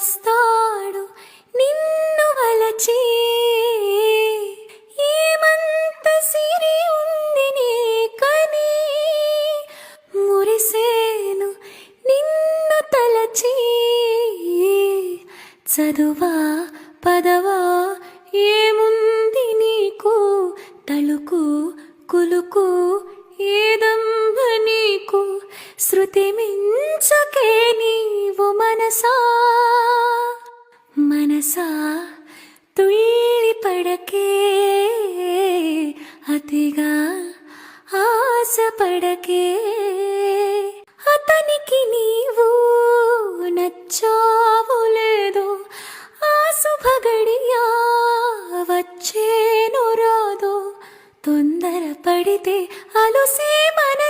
వస్తాడు నిన్ను వలచి. ఏమంత సిరి ఉంది నీకని మురిసేను నిన్ను తలచి. చదువా పదవా ఏముంది నీకు, తళుకు కులుకు ఏదంబ నీకు. శృతి మించకే నీవు మనసా మనసా తుళ్ళి పడకే, అతిగా ఆశపడకే. అతనికి నీవు నచ్చావు లేదో, ఆ శుభగడియా వచ్చేను రాదో. తొందర పడితే అలుసే మనసు.